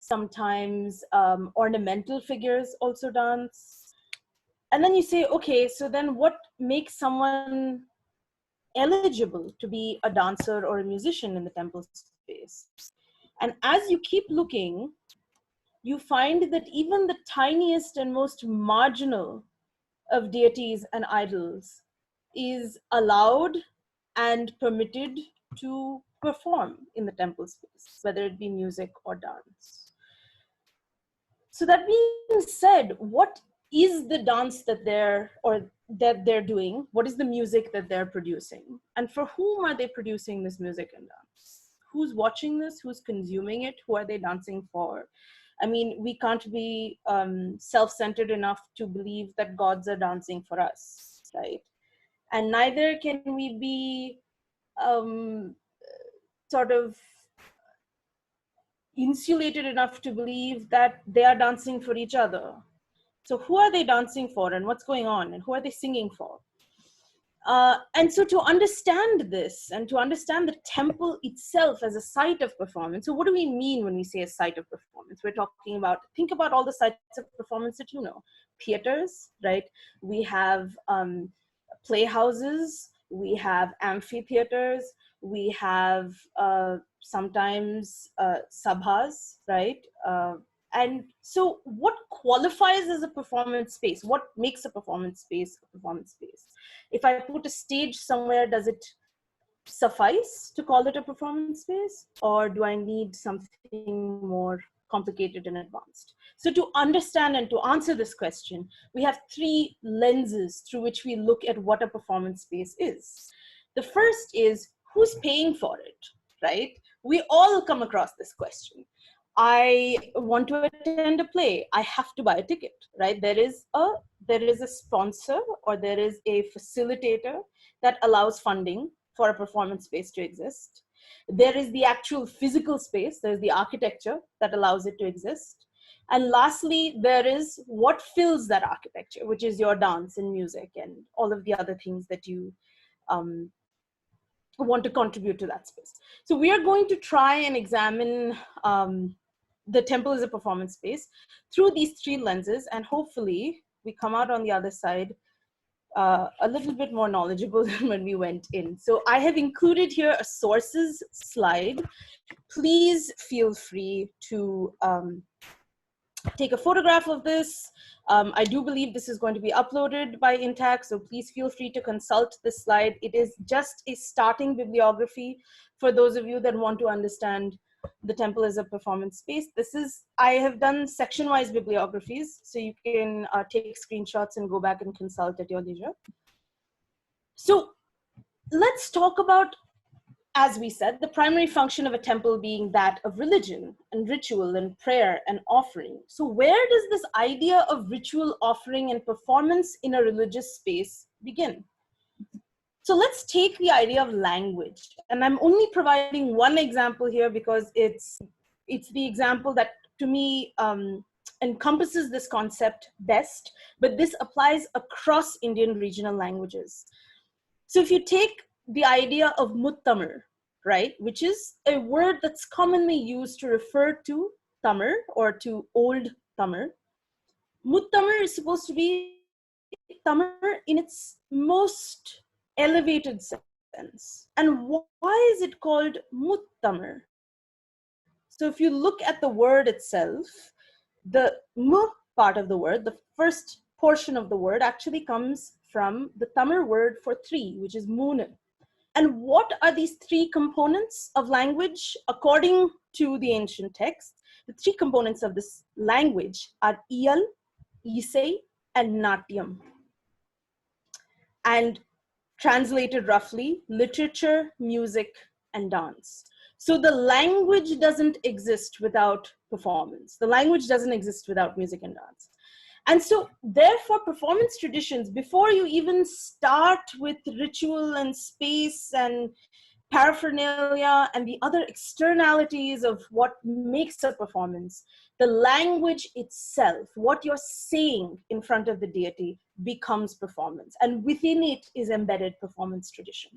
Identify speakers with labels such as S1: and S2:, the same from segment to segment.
S1: sometimes ornamental figures also dance. And then you say, okay, so then what makes someone eligible to be a dancer or a musician in the temple space? And as you keep looking, you find that even the tiniest and most marginal of deities and idols is allowed and permitted to perform in the temple space, whether it be music or dance. So that being said, what is the dance that they're doing? What is the music that they're producing? And for whom are they producing this music and dance? Who's watching this? Who's consuming it? Who are they dancing for? I mean, we can't be self-centered enough to believe that gods are dancing for us, right? And neither can we be sort of insulated enough to believe that they are dancing for each other. So who are they dancing for, and what's going on, and who are they singing for? And so to understand this, and to understand the temple itself as a site of performance, so what do we mean when we say a site of performance? We're talking about, think about all the sites of performance that you know. Theaters, right? We have playhouses, we have amphitheaters, we have sometimes sabhas, right? And so what qualifies as a performance space? What makes a performance space a performance space? If I put a stage somewhere, does it suffice to call it a performance space? Or do I need something more complicated and advanced? So to understand and to answer this question, we have three lenses through which we look at what a performance space is. The first is, who's paying for it, right? We all come across this question. I want to attend a play. I have to buy a ticket, right? There is a sponsor, or there is a facilitator that allows funding for a performance space to exist. There is the actual physical space. There's the architecture that allows it to exist. And lastly, there is what fills that architecture, which is your dance and music and all of the other things that you want to contribute to that space. So we are going to try and examine the temple as a performance space through these three lenses, and hopefully we come out on the other side a little bit more knowledgeable than when we went in. So I have included here a sources slide. Please feel free to take a photograph of this. I do believe this is going to be uploaded by Intact, so please feel free to consult this slide. It is just a starting bibliography for those of you that want to understand the temple as a performance space. I have done section-wise bibliographies, so you can take screenshots and go back and consult at your leisure. So let's talk about, as we said, the primary function of a temple being that of religion and ritual and prayer and offering. So where does this idea of ritual, offering, and performance in a religious space begin? So let's take the idea of language. And I'm only providing one example here because it's the example that, to me, encompasses this concept best, but this applies across Indian regional languages. So if you take the idea of muttamar, right, which is a word that's commonly used to refer to Tamar or to old Tamar. Muttamar is supposed to be Tamar in its most elevated sense. And why is it called muttamar? So if you look at the word itself, the mu part of the word, the first portion of the word, actually comes from the Tamar word for three, which is moon. And what are these three components of language? According to the ancient text, the three components of this language are Iyal, Isai, and Natyam. And translated roughly, literature, music, and dance. So the language doesn't exist without performance. The language doesn't exist without music and dance. And so therefore performance traditions, before you even start with ritual and space and paraphernalia and the other externalities of what makes a performance, the language itself, what you're saying in front of the deity, becomes performance. And within it is embedded performance tradition.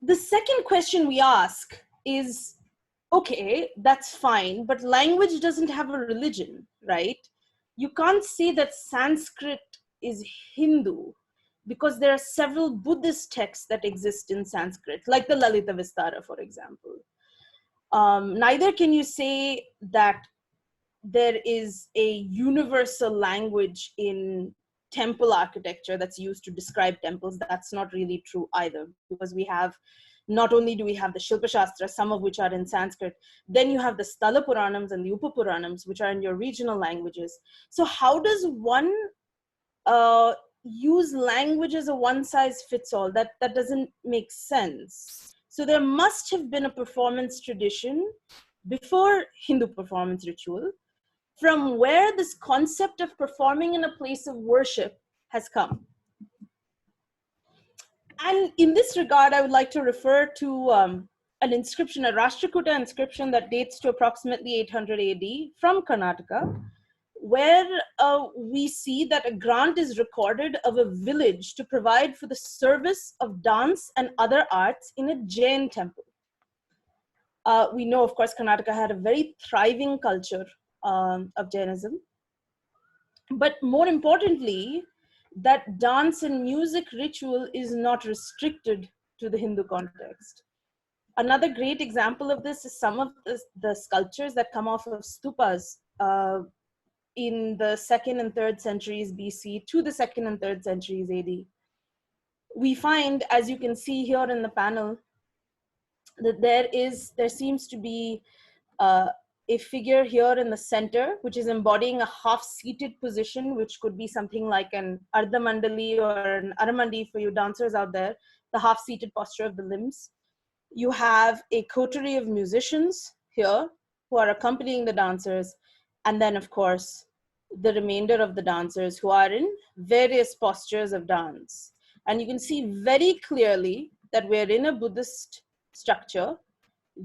S1: The second question we ask is, okay, that's fine, but language doesn't have a religion, right? You can't say that Sanskrit is Hindu because there are several Buddhist texts that exist in Sanskrit, like the Lalita Vistara, for example. Neither can you say that there is a universal language in temple architecture that's used to describe temples. That's not really true either, because we have, not only do we have the Shilpa Shastra, some of which are in Sanskrit, then you have the Sthala Puranams and the Upapuranams, which are in your regional languages. So how does one use language as a one size fits all? That doesn't make sense. So there must have been a performance tradition before Hindu performance ritual, from where this concept of performing in a place of worship has come. And in this regard, I would like to refer to an inscription, a Rashtrakuta inscription that dates to approximately 800 AD from Karnataka, where we see that a grant is recorded of a village to provide for the service of dance and other arts in a Jain temple. We know, of course, Karnataka had a very thriving culture of Jainism. But more importantly, that dance and music ritual is not restricted to the Hindu context. Another great example of this is some of the sculptures that come off of stupas in the 2nd and 3rd centuries BC to the 2nd and 3rd centuries AD. We find, as you can see here in the panel, that there seems to be a figure here in the center, which is embodying a half-seated position, which could be something like an Ardha Mandali or an Aramandi for you dancers out there, the half-seated posture of the limbs. You have a coterie of musicians here who are accompanying the dancers, and then, of course, the remainder of the dancers who are in various postures of dance. And you can see very clearly that we're in a Buddhist structure.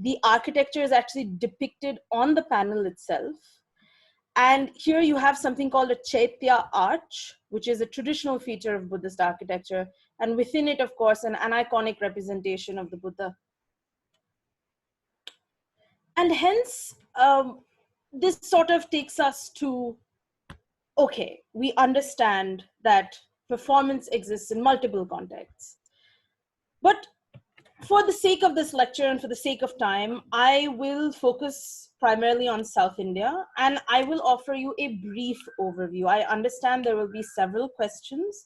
S1: The architecture is actually depicted on the panel itself. And here you have something called a Chaitya arch, which is a traditional feature of Buddhist architecture. And within it, of course, an iconic representation of the Buddha. And hence, this sort of takes us to, okay, we understand that performance exists in multiple contexts. But for the sake of this lecture and for the sake of time, I will focus primarily on South India, and I will offer you a brief overview. I understand there will be several questions.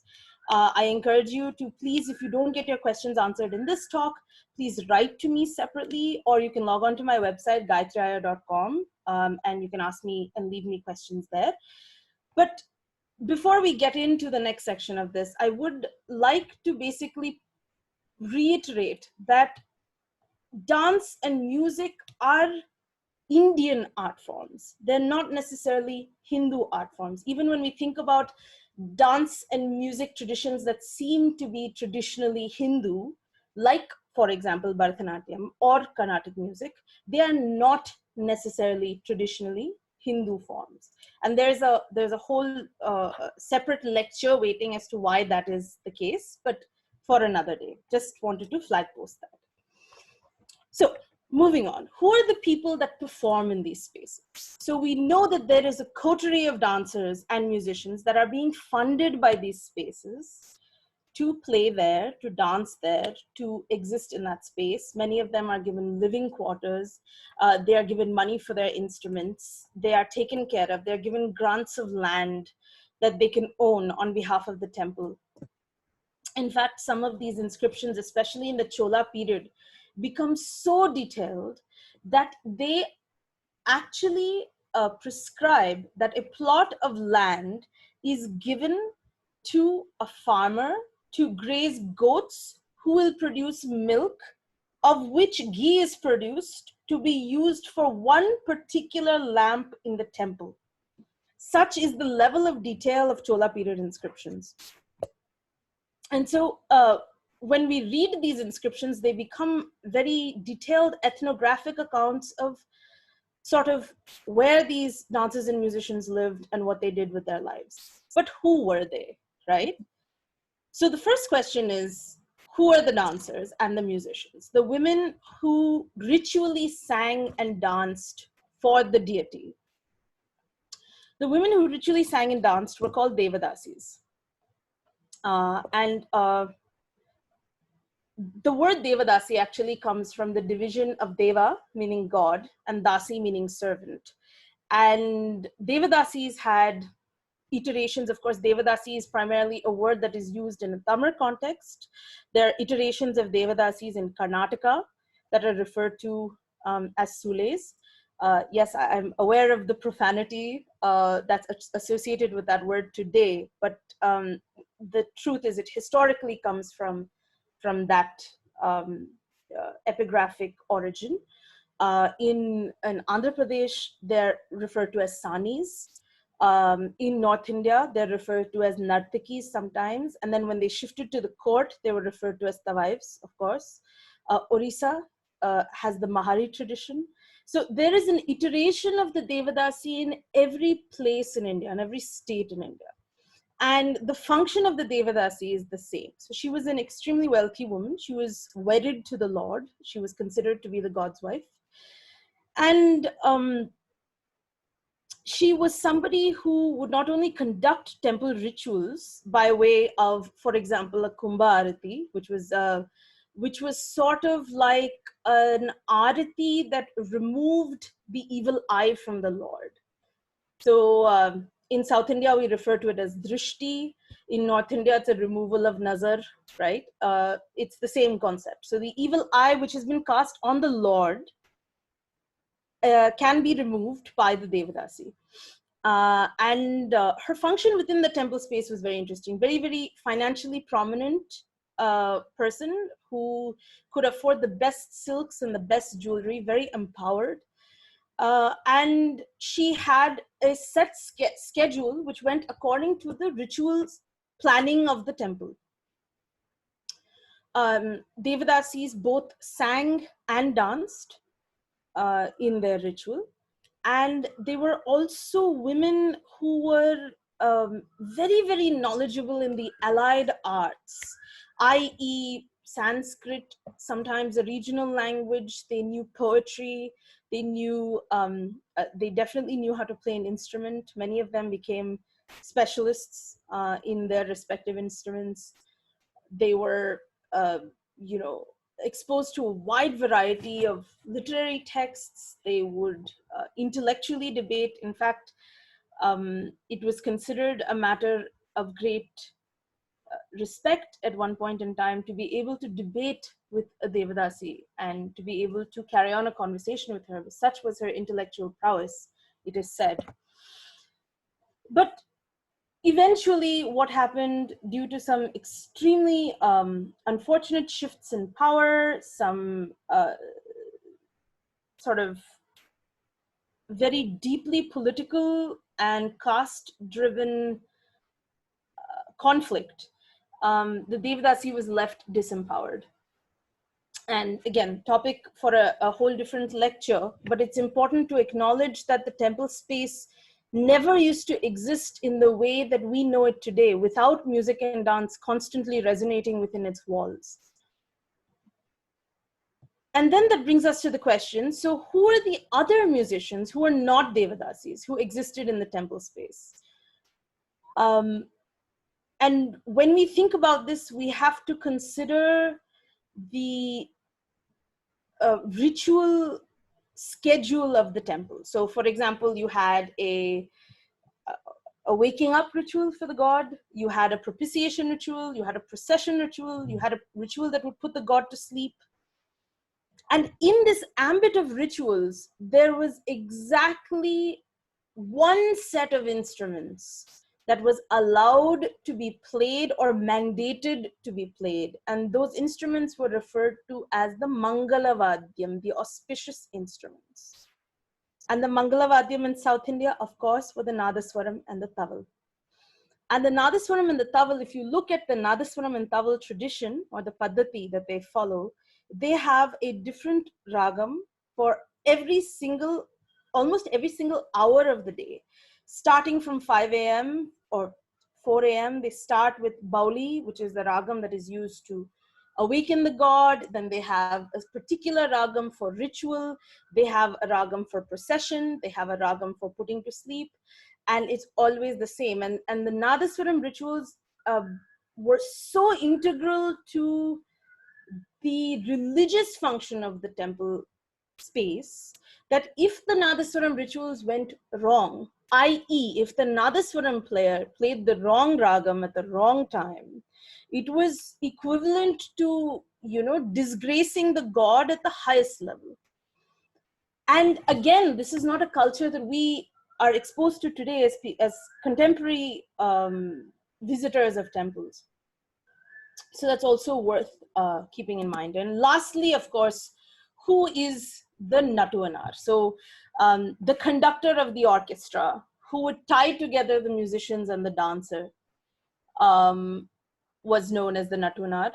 S1: I encourage you to please, if you don't get your questions answered in this talk, please write to me separately, or you can log on to my website, gayathriiyer.com, and you can ask me and leave me questions there. But before we get into the next section of this, I would like to basically reiterate that dance and music are Indian art forms. They're not necessarily Hindu art forms. Even when we think about dance and music traditions that seem to be traditionally Hindu, like, for example, Bharatanatyam or Carnatic music, they are not necessarily traditionally Hindu forms. And there's a whole separate lecture waiting as to why that is the case, but for another day. Just wanted to flag post that. So moving on, who are the people that perform in these spaces? So we know that there is a coterie of dancers and musicians that are being funded by these spaces to play there, to dance there, to exist in that space. Many of them are given living quarters. They are given money for their instruments. They are taken care of. They're given grants of land that they can own on behalf of the temple. In fact, some of these inscriptions, especially in the Chola period, become so detailed that they actually prescribe that a plot of land is given to a farmer to graze goats who will produce milk, of which ghee is produced to be used for one particular lamp in the temple. Such is the level of detail of Chola period inscriptions. And so when we read these inscriptions, they become very detailed ethnographic accounts of sort of where these dancers and musicians lived and what they did with their lives. But who were they, right? So the first question is, who are the dancers and the musicians? The women who ritually sang and danced for the deity. The women who ritually sang and danced were called Devadasis. And the word Devadasi actually comes from the division of Deva, meaning God, and Dasi, meaning servant. And Devadasis had iterations. Of course, Devadasi is primarily a word that is used in a Tamil context. There are iterations of Devadasis in Karnataka that are referred to as Sules. Yes, I'm aware of the profanity that's associated with that word today, but the truth is it historically comes from that epigraphic origin. In Andhra Pradesh, they're referred to as Sanis. In North India, they're referred to as Nartakis sometimes. And then when they shifted to the court, they were referred to as Tawaives, of course. Orissa has the Mahari tradition. So there is an iteration of the Devadasi in every place in India and every state in India. And the function of the Devadasi is the same. So she was an extremely wealthy woman. She was wedded to the Lord. She was considered to be the God's wife. And she was somebody who would not only conduct temple rituals by way of, for example, a Kumbha Arati, which was sort of like an arati that removed the evil eye from the Lord. So in South India, we refer to it as drishti. In North India, it's a removal of nazar, right? It's the same concept. So the evil eye, which has been cast on the Lord, can be removed by the Devadasi. And her function within the temple space was very interesting. Very, very financially prominent person who could afford the best silks and the best jewelry, very empowered. And she had a set schedule which went according to the rituals planning of the temple. Devadasis both sang and danced in their ritual. And they were also women who were very, very knowledgeable in the allied arts, i.e. Sanskrit, sometimes a regional language. They knew poetry. They knew, they definitely knew how to play an instrument. Many of them became specialists in their respective instruments. They were, exposed to a wide variety of literary texts. They would intellectually debate. In fact, it was considered a matter of great respect at one point in time to be able to debate with a Devadasi and to be able to carry on a conversation with her. Such was her intellectual prowess, it is said. But eventually, what happened, due to some extremely unfortunate shifts in power, some sort of very deeply political and caste-driven conflict, the Devadasi was left disempowered. And again, topic for a whole different lecture, but it's important to acknowledge that the temple space never used to exist in the way that we know it today, without music and dance constantly resonating within its walls. And then that brings us to the question, so who are the other musicians who are not Devadasis, who existed in the temple space? And when we think about this, we have to consider the ritual schedule of the temple. So for example, you had a waking up ritual for the god, you had a propitiation ritual, you had a procession ritual, you had a ritual that would put the god to sleep. And in this ambit of rituals, there was exactly one set of instruments that was allowed to be played or mandated to be played. And those instruments were referred to as the Mangalavadyam, the auspicious instruments. And the Mangalavadyam in South India, of course, were the Nadaswaram and the Taval. And the Nadaswaram and the Taval, if you look at the Nadaswaram and Taval tradition, or the Paddhati that they follow, they have a different ragam for almost every single hour of the day. Starting from 5 a.m. or 4 a.m., they start with Bauli, which is the ragam that is used to awaken the god, then they have a particular ragam for ritual, they have a ragam for procession, they have a ragam for putting to sleep, and it's always the same. And the Nadaswaram rituals were so integral to the religious function of the temple space that if the Nadaswaram rituals went wrong, i.e., if the Nadaswaram player played the wrong ragam at the wrong time, it was equivalent to, disgracing the god at the highest level. And again, this is not a culture that we are exposed to today as contemporary visitors of temples. So that's also worth keeping in mind. And lastly, of course, who is the Natuanar? So the conductor of the orchestra, who would tie together the musicians and the dancer, was known as the Natuanar.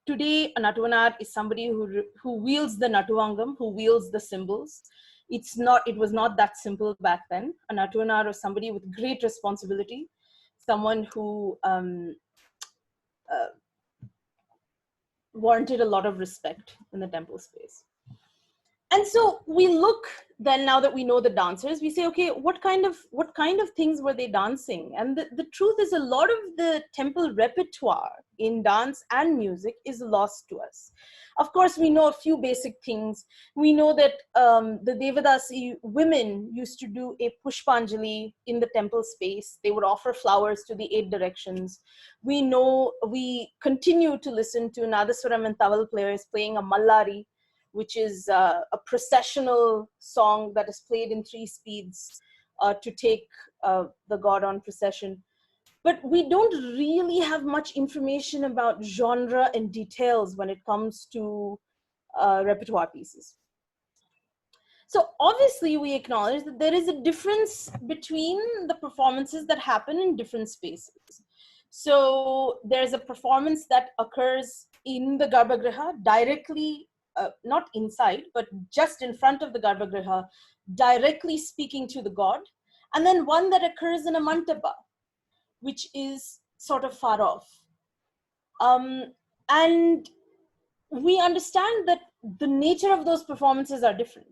S1: Today, a Natuanar is somebody who wields the Natuvangam, who wields the cymbals. It was not that simple back then. A Natuanar was somebody with great responsibility, someone who warranted a lot of respect in the temple space. And so we look then, now that we know the dancers, we say, okay, what kind of things were they dancing? And the truth is, a lot of the temple repertoire in dance and music is lost to us. Of course, we know a few basic things. We know that the Devadasi women used to do a Pushpanjali in the temple space. They would offer flowers to the 8 directions. We continue to listen to Nadaswaram and Taval players playing a Mallari, which is a processional song that is played in 3 speeds to take the god on procession. But we don't really have much information about genre and details when it comes to repertoire pieces. So obviously we acknowledge that there is a difference between the performances that happen in different spaces. So there's a performance that occurs in the Garbhagriha directly, not inside, but just in front of the Garbhagriha, directly speaking to the god. And then one that occurs in a mantapa, which is sort of far off. And we understand that the nature of those performances are different.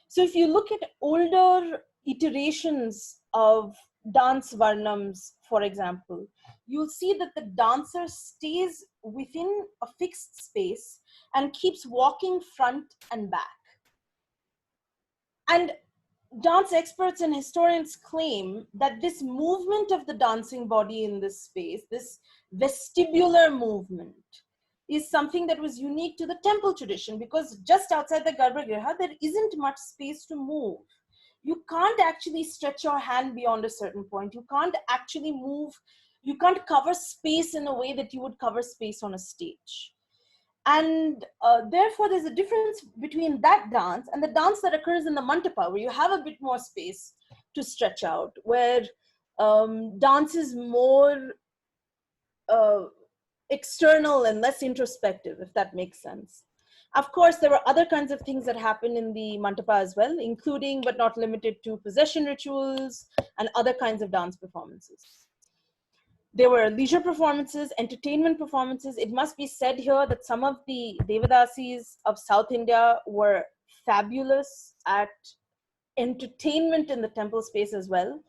S1: So if you look at older iterations of dance varnams, for example, you'll see that the dancer stays within a fixed space and keeps walking front and back. And dance experts and historians claim that this movement of the dancing body in this space, this vestibular movement, is something that was unique to the temple tradition, because just outside the Garbhagriha, there isn't much space to move. You can't actually stretch your hand beyond a certain point. You can't actually move. You can't cover space in a way that you would cover space on a stage. And therefore, there's a difference between that dance and the dance that occurs in the mantapa, where you have a bit more space to stretch out, where dance is more external and less introspective, if that makes sense. Of course, there were other kinds of things that happen in the mantapa as well, including but not limited to possession rituals and other kinds of dance performances. There were leisure performances, entertainment performances. It must be said here that some of the Devadasis of South India were fabulous at entertainment in the temple space as well.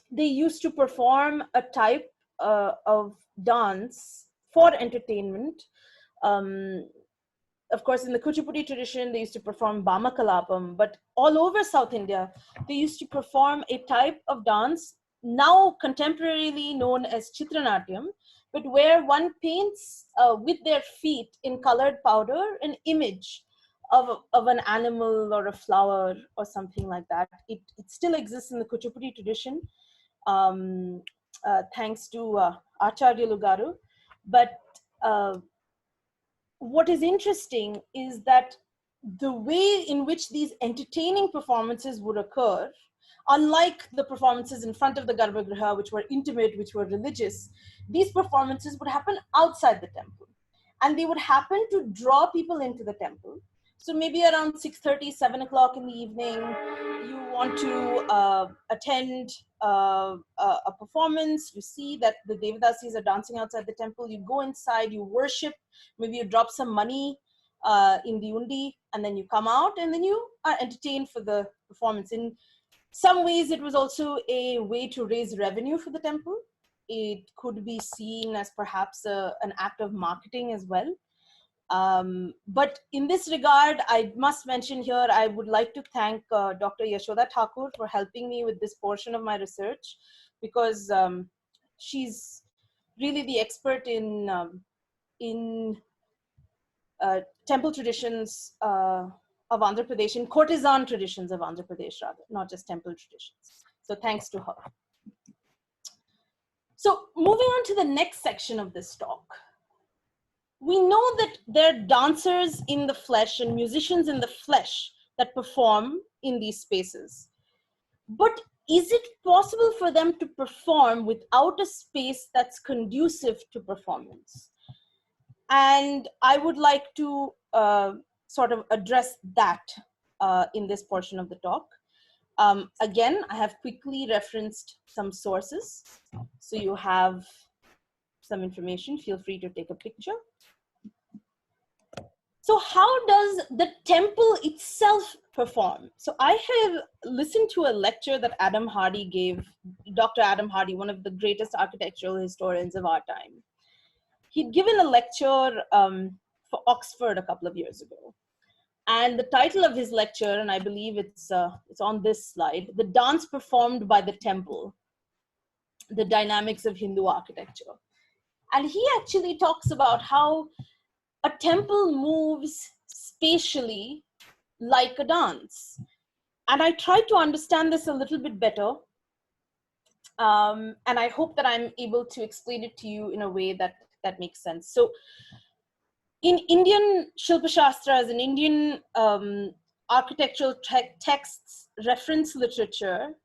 S1: They used to perform a type of dance for entertainment. Of course, in the Kuchipudi tradition, they used to perform Bhamakalapam, but all over South India, they used to perform a type of dance now contemporarily known as Chitranatyam, but where one paints with their feet in colored powder an image of an animal or a flower or something like that. It still exists in the Kuchipudi tradition, thanks to Acharya Lugaru. But what is interesting is that the way in which these entertaining performances would occur, unlike the performances in front of the Garbhagriha, which were intimate, which were religious, these performances would happen outside the temple. And they would happen to draw people into the temple So maybe around 6:30, 7 o'clock in the evening, you want to attend a performance. You see that the Devadasis are dancing outside the temple. You go inside, you worship, maybe you drop some money in the undi, and then you come out, and then you are entertained for the performance. In some ways, it was also a way to raise revenue for the temple. It could be seen as perhaps an act of marketing as well. But in this regard, I must mention here, I would like to thank Dr. Yashoda Thakur for helping me with this portion of my research, because she's really the expert in temple traditions of Andhra Pradesh, in courtesan traditions of Andhra Pradesh rather, not just temple traditions. So thanks to her. So moving on to the next section of this talk. We know that there are dancers in the flesh and musicians in the flesh that perform in these spaces. But is it possible for them to perform without a space that's conducive to performance? And I would like to sort of address that in this portion of the talk. Again, I have quickly referenced some sources. So you have some information. Feel free to take a picture. So how does the temple itself perform? So I have listened to a lecture that Adam Hardy gave, Dr. Adam Hardy, one of the greatest architectural historians of our time. He'd given a lecture for Oxford a couple of years ago. And the title of his lecture, and I believe it's on this slide, The Dance Performed by the Temple, the Dynamics of Hindu Architecture. And he actually talks about how a temple moves spatially like a dance. And I tried to understand this a little bit better. And I hope that I'm able to explain it to you in a way that makes sense. So in Indian Shilpa Shastras, in Indian architectural texts, reference literature,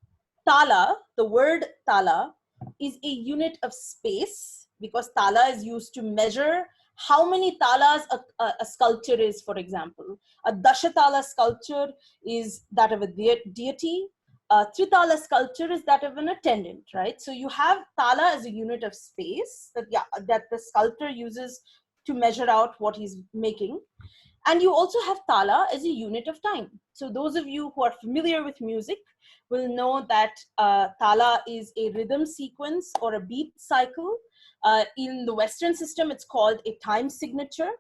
S1: tala, the word tala, is a unit of space, because tala is used to measure how many talas a sculpture is, for example. A dashatala sculpture is that of a deity. A tritala sculpture is that of an attendant, right? So you have tala as a unit of space that the sculptor uses to measure out what he's making. And you also have tala as a unit of time. So those of you who are familiar with music will know that tala is a rhythm sequence or a beat cycle. In the Western system, it's called a time signature,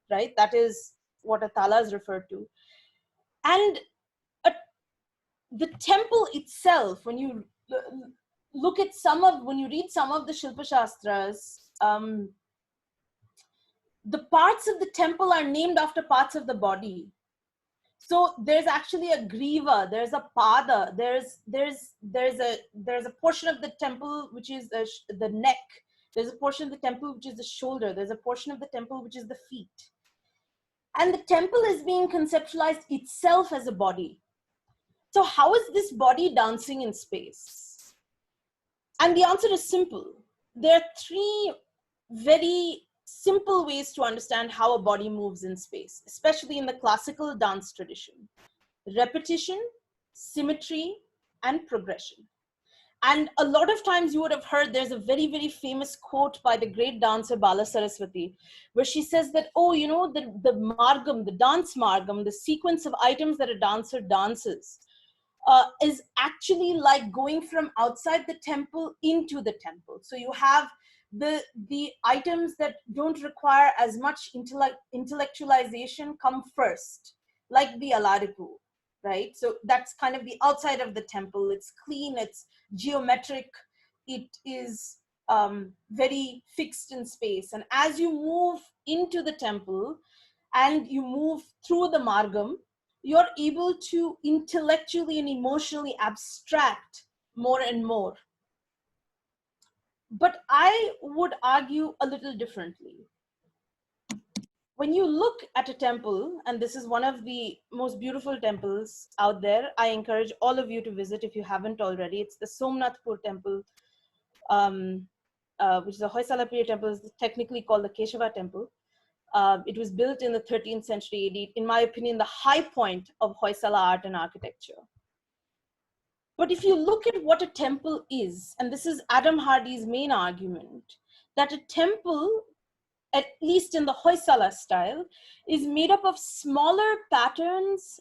S1: right? That is what a tala is referred to. And the temple itself, when you look at when you read some of the Shilpa Shastras, the parts of the temple are named after parts of the body. So there's actually a griva, there's a pada, there's a portion of the temple which is the neck, there's a portion of the temple which is the shoulder, there's a portion of the temple which is the feet. And the temple is being conceptualized itself as a body. So how is this body dancing in space? And the answer is simple. There are three very simple ways to understand how a body moves in space, especially in the classical dance tradition: repetition, symmetry, and progression. And a lot of times you would have heard there's a very, very famous quote by the great dancer Bala Saraswati, where she says that, oh, you know, the margam, the dance margam, the sequence of items that a dancer dances, is actually like going from outside the temple into the temple. So you have the items that don't require as much intellectualization come first, like the Alaripu, right? So that's kind of the outside of the temple. It's clean, it's geometric, it is very fixed in space. And as you move into the temple and you move through the margam, you're able to intellectually and emotionally abstract more and more. But I would argue a little differently. When you look at a temple, and this is one of the most beautiful temples out there, I encourage all of you to visit if you haven't already. It's the Somanathapura temple, which is a Hoysala period temple, is technically called the Keshava temple. It was built in the 13th century AD, in my opinion, the high point of Hoysala art and architecture. But if you look at what a temple is, and this is Adam Hardy's main argument, that a temple, at least in the Hoysala style, is made up of smaller patterns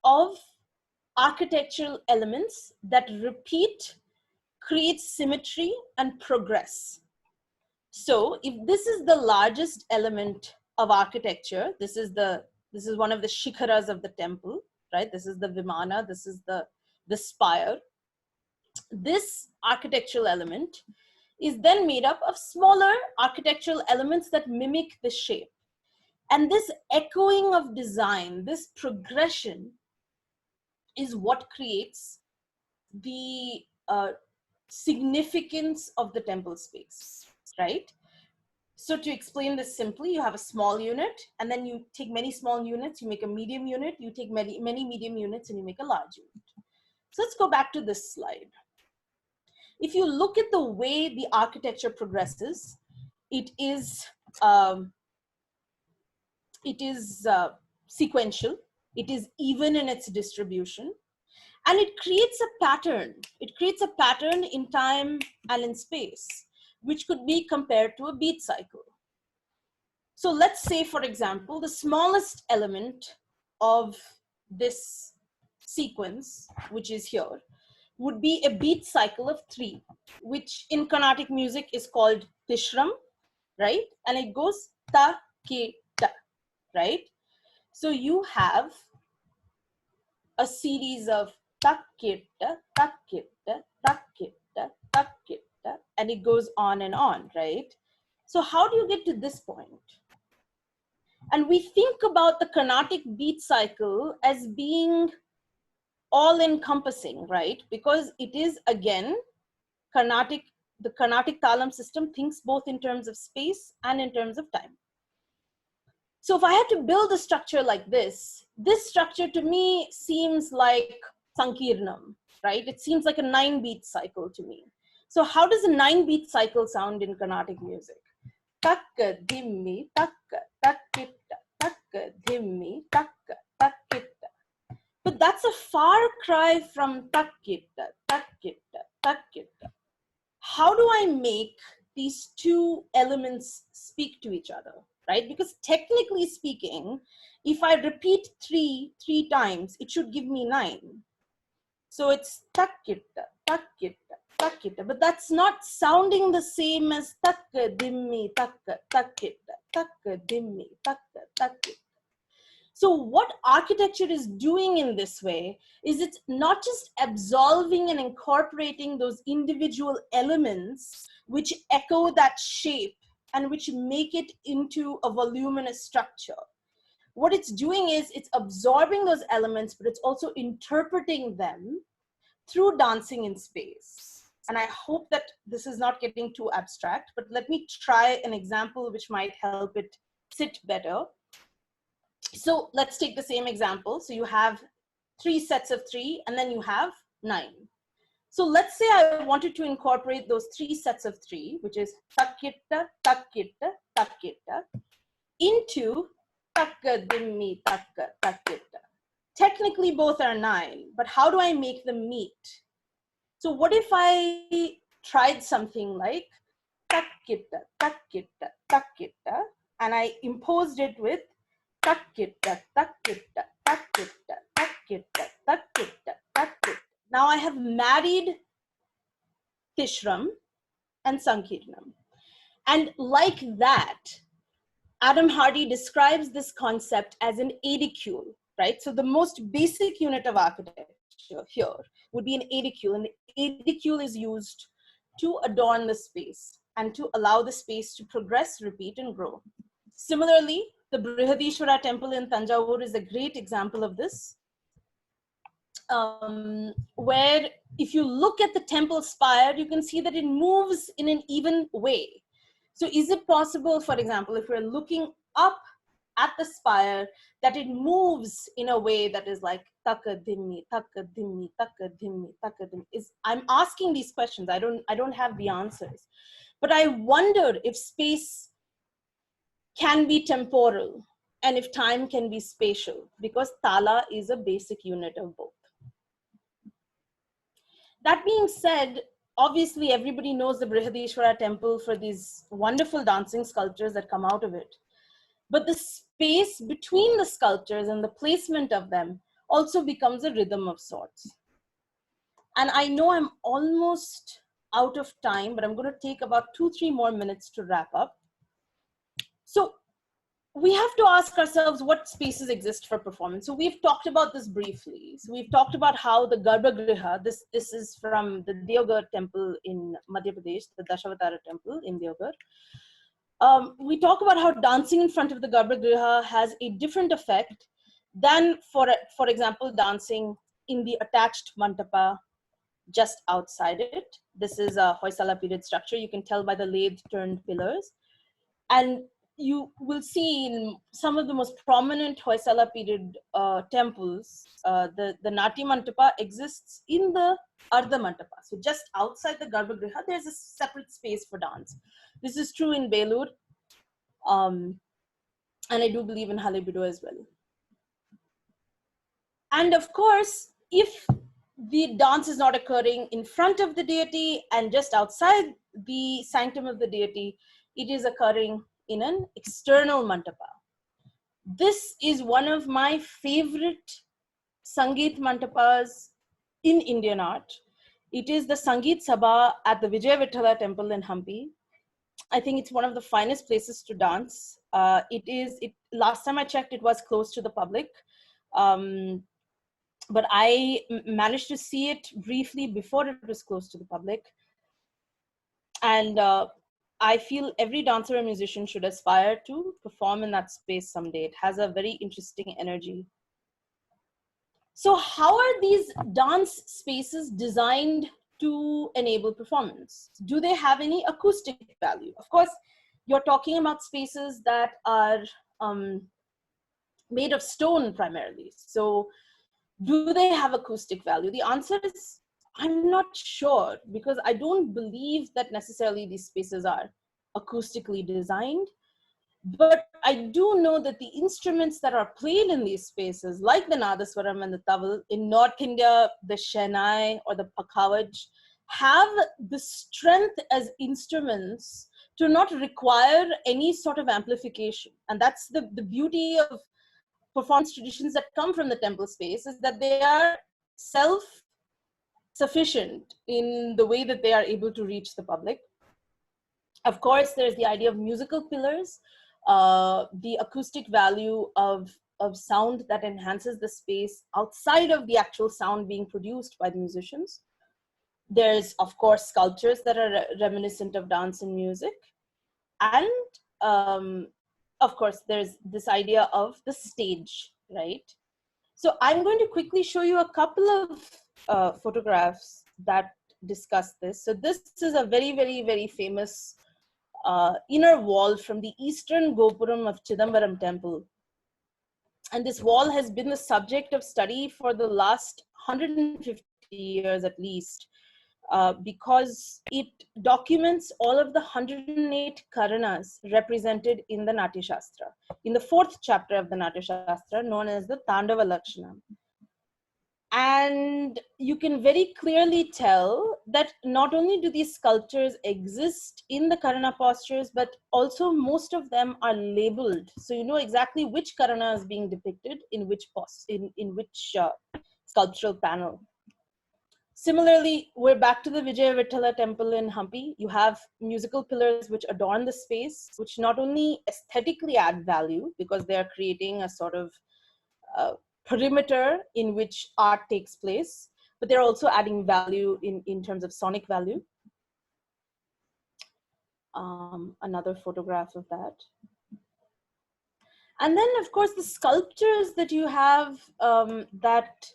S1: of architectural elements that repeat, create symmetry, and progress. So if this is the largest element of architecture, this is one of the shikharas of the temple, right? This is the vimana, this is the spire. This architectural element is then made up of smaller architectural elements that mimic the shape. And this echoing of design, this progression, is what creates the significance of the temple space, right? So to explain this simply, you have a small unit, and then you take many small units, you make a medium unit, you take many medium units, and you make a large unit. So let's go back to this slide. If you look at the way the architecture progresses, it is sequential, it is even in its distribution, and it creates a pattern. It creates a pattern in time and in space, which could be compared to a beat cycle. So let's say, for example, the smallest element of this sequence, which is here, would be a beat cycle of 3, which in Carnatic music is called Tishram, right? And it goes ta, ki, ta, right? So you have a series of takitta, takitta, takitta, takitta, and it goes on and on, right? So how do you get to this point? And we think about the Carnatic beat cycle as being all-encompassing, right? Because it is, again, the Carnatic Talam system thinks both in terms of space and in terms of time. So if I had to build a structure like this structure to me seems like Sankirnam, right? It seems like a 9-beat cycle to me. So how does a 9-beat cycle sound in Carnatic music? Takka, dhimmi, takka, takkitta, takka, dhimmi, takka, takkitta. But that's a far cry from takkitta, takkitta, takkitta. How do I make these two elements speak to each other, right? Because technically speaking, if I repeat three times, it should give me 9. So it's takkitta, takkitta, takkitta, but that's not sounding the same as takka, dimmi, takka, takkitta, takka, dimmi, takka, takkitta. So what architecture is doing in this way is it's not just absolving and incorporating those individual elements which echo that shape and which make it into a voluminous structure. What it's doing is it's absorbing those elements, but it's also interpreting them through dancing in space. And I hope that this is not getting too abstract, but let me try an example which might help it sit better. So let's take the same example. So you have 3 sets of 3, and then you have 9. So let's say I wanted to incorporate those 3 sets of 3, which is takkitta, takkitta, takkitta, into takka, dimmi, takka, takkitta. Technically both are 9, but how do I make them meet? So what if I tried something like takkitta, takkitta, takkitta, and I imposed it with takkitta, takkitta, takkitta, takkitta, takkitta, takkitta. Now I have married Tishram and Sankirnam. And like that, Adam Hardy describes this concept as an aedicule, right? So the most basic unit of architecture here would be an aedicule. And the aedicule is used to adorn the space and to allow the space to progress, repeat, and grow. Similarly, the Brihadishwara temple in Tanjavur is a great example of this, where if you look at the temple spire, you can see that it moves in an even way. So is it possible, for example, if we're looking up at the spire, that it moves in a way that is like taka dhimmi, taka dhimmi, taka dhimmi, taka dhimmi? I'm asking these questions. I don't have the answers, but I wonder if space can be temporal, and if time can be spatial, because tala is a basic unit of both. That being said, obviously everybody knows the Brihadishwara temple for these wonderful dancing sculptures that come out of it. But the space between the sculptures and the placement of them also becomes a rhythm of sorts. And I know I'm almost out of time, but I'm going to take about 2-3 more minutes to wrap up. So we have to ask ourselves what spaces exist for performance. So we've talked about this briefly. So we've talked about how the Garbhagriha, this is from the Deoghar temple in Madhya Pradesh, the Dashavatara temple in Deoghar. We talk about how dancing in front of the Garbhagriha has a different effect than, for example, dancing in the attached mantapa just outside it. This is a Hoysala period structure. You can tell by the lathe turned pillars. And you will see in some of the most prominent Hoysala period temples, the Nati Mantapa exists in the Ardha Mantapa. So just outside the Garbhagriha, there's a separate space for dance. This is true in Belur, and I do believe in Halebidu as well. And of course, if the dance is not occurring in front of the deity and just outside the sanctum of the deity, it is occurring in an external mantapa. This is one of my favorite Sangeet mantapas in Indian art. It is the Sangeet Sabha at the Vijay Vithala temple in Hampi. I think it's one of the finest places to dance. Last time I checked, it was closed to the public. But I managed to see it briefly before it was closed to the public. And I feel every dancer and musician should aspire to perform in that space someday. It has a very interesting energy. So how are these dance spaces designed to enable performance? Do they have any acoustic value? Of course, you're talking about spaces that are made of stone primarily. So do they have acoustic value? The answer is, I'm not sure, because I don't believe that necessarily these spaces are acoustically designed. But I do know that the instruments that are played in these spaces, like the Nadaswaram and the Taval, in North India, the Shehnai or the Pakhawaj, have the strength as instruments to not require any sort of amplification. And that's the beauty of performance traditions that come from the temple space, is that they are self-sufficient in the way that they are able to reach the public. Of course, there's the idea of musical pillars, the acoustic value of sound that enhances the space outside of the actual sound being produced by the musicians. There's, of course, sculptures that are reminiscent of dance and music. And of course, there's this idea of the stage, right? So I'm going to quickly show you a couple of photographs that discuss this. So this is a very, very, very famous inner wall from the eastern Gopuram of Chidamabaram temple. And this wall has been the subject of study for the last 150 years at least, because it documents all of the 108 Karanas represented in the Natya Shastra, in the 4th chapter of the Natya Shastra, known as the Tandava Lakshanam. And you can very clearly tell that not only do these sculptures exist in the Karana postures, but also most of them are labeled. So you know exactly which Karana is being depicted in which sculptural panel. Similarly, we're back to the Vijay Vithala temple in Hampi. You have musical pillars which adorn the space, which not only aesthetically add value because they are creating a sort of perimeter in which art takes place, but they're also adding value in terms of sonic value. Another photograph of that. And then, of course, the sculptures that you have that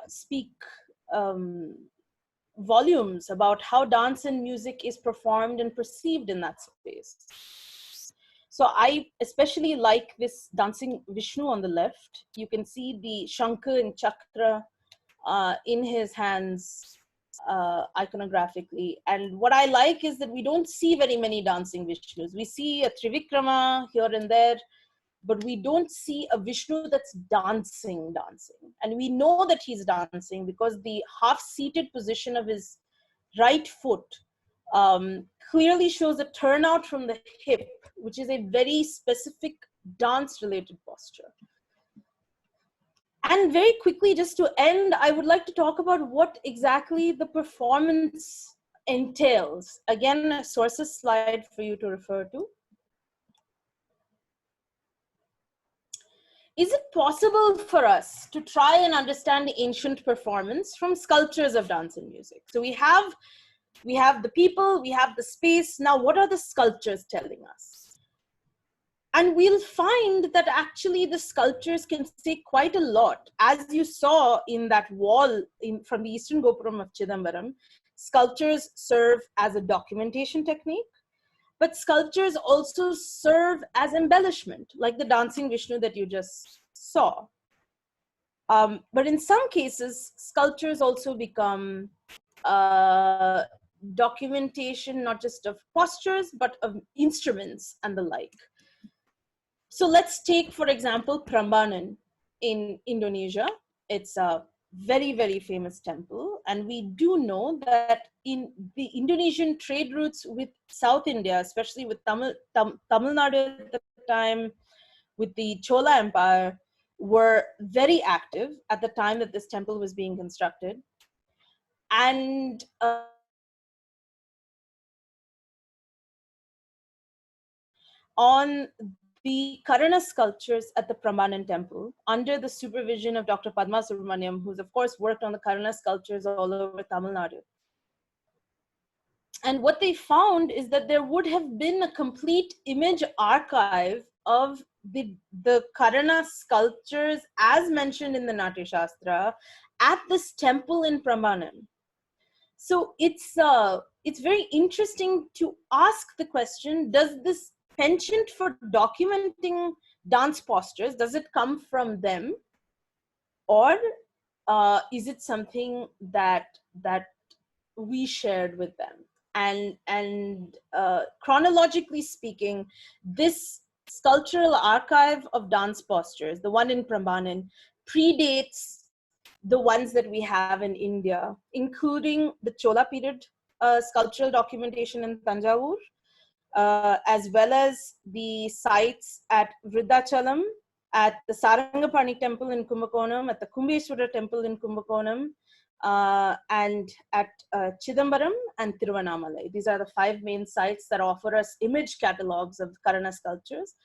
S1: speak volumes about how dance and music is performed and perceived in that space. So I especially like this dancing Vishnu on the left. You can see the Shankha and Chakra in his hands, iconographically. And what I like is that we don't see very many dancing Vishnus. We see a Trivikrama here and there, but we don't see a Vishnu that's dancing. And we know that he's dancing because the half-seated position of his right foot clearly shows a turnout from the hip, which is a very specific dance-related posture. And very quickly, just to end, I would like to talk about what exactly the performance entails. Again, a sources slide for you to refer to. Is it possible for us to try and understand ancient performance from sculptures of dance and music? So we have the people, we have the space. Now, what are the sculptures telling us? And we'll find that actually the sculptures can say quite a lot. As you saw in that wall from the Eastern Gopuram of Chidambaram, sculptures serve as a documentation technique, but sculptures also serve as embellishment, like the dancing Vishnu that you just saw. But in some cases, sculptures also become documentation, not just of postures, but of instruments and the like. So let's take, for example, Prambanan in Indonesia. It's a very, very famous temple. And we do know that in the Indonesian trade routes with South India, especially with Tamil Nadu at the time, with the Chola Empire, were very active at the time that this temple was being constructed. And on the Karana sculptures at the Prambanan temple, under the supervision of Dr. Padma Subramaniam, who's of course worked on the Karana sculptures all over Tamil Nadu. And what they found is that there would have been a complete image archive of the Karana sculptures as mentioned in the Natya Shastra at this temple in Prambanan. So it's very interesting to ask the question, does this penchant for documenting dance postures, does it come from them, or is it something that we shared with them? And chronologically speaking, this sculptural archive of dance postures, the one in Prambanan, predates the ones that we have in India, including the Chola period sculptural documentation in Tanjavur, as well as the sites at Vriddhachalam, at the Sarangapani temple in Kumbakonam, at the Kumbheshwara temple in Kumbakonam, and at Chidambaram and Tiruvannamalai. These are the 5 main sites that offer us image catalogs of Karana sculptures.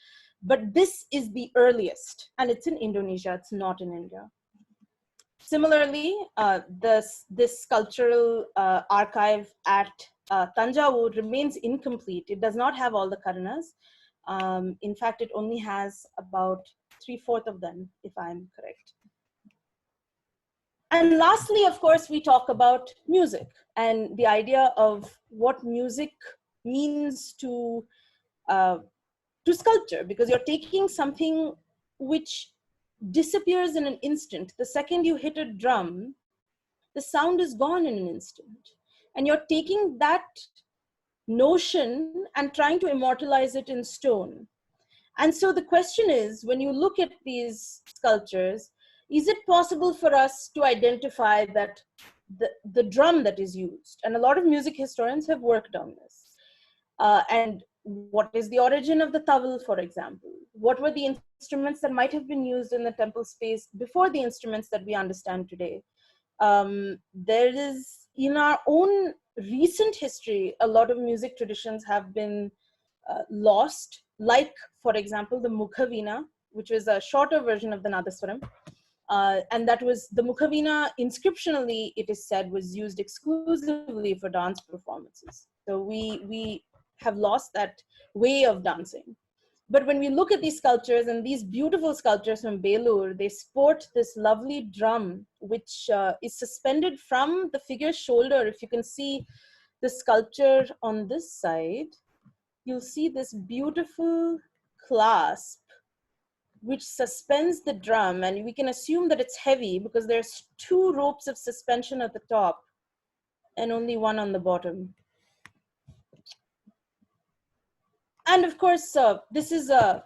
S1: But this is the earliest, and it's in Indonesia, it's not in India. Similarly, this sculptural archive at Tanjavur remains incomplete. It does not have all the Karanas. In fact, it only has about 3/4 of them, if I'm correct. And lastly, of course, we talk about music and the idea of what music means to sculpture, because you're taking something which disappears in an instant. The second you hit a drum, the sound is gone in an instant. And you're taking that notion and trying to immortalize it in stone. And so the question is, when you look at these sculptures, is it possible for us to identify that the drum that is used, and a lot of music historians have worked on this, and what is the origin of the tawal, for example? What were the instruments that might have been used in the temple space before the instruments that we understand today? There is, in our own recent history, a lot of music traditions have been lost, like, for example, the Mukhaveena, which was a shorter version of the Nadaswaram. And that was the Mukhaveena, inscriptionally, it is said, was used exclusively for dance performances. So we have lost that way of dancing. But when we look at these sculptures, and these beautiful sculptures from Belur, they sport this lovely drum, which is suspended from the figure's shoulder. If you can see the sculpture on this side, you'll see this beautiful clasp which suspends the drum, and we can assume that it's heavy because there's 2 ropes of suspension at the top. and only one on the bottom. And of course, this is a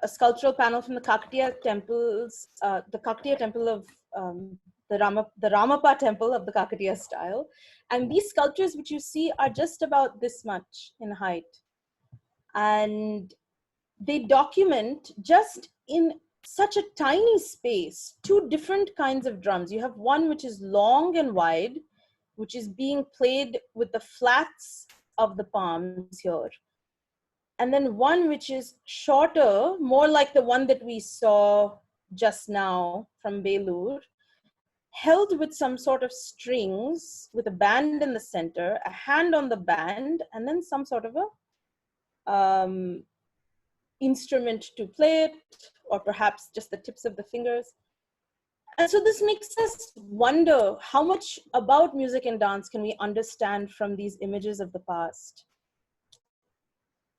S1: sculptural panel from the Kakatiya temples, the Kakatiya temple of the Ramappa temple of the Kakatiya style. And these sculptures, which you see, are just about this much in height. And they document just in such a tiny space two different kinds of drums. You have one which is long and wide, which is being played with the flats of the palms here. And then one which is shorter, more like the one that we saw just now from Belur, held with some sort of strings with a band in the center, a hand on the band, and then some sort of a instrument to play it, or perhaps just the tips of the fingers. And so this makes us wonder how much about music and dance can we understand from these images of the past.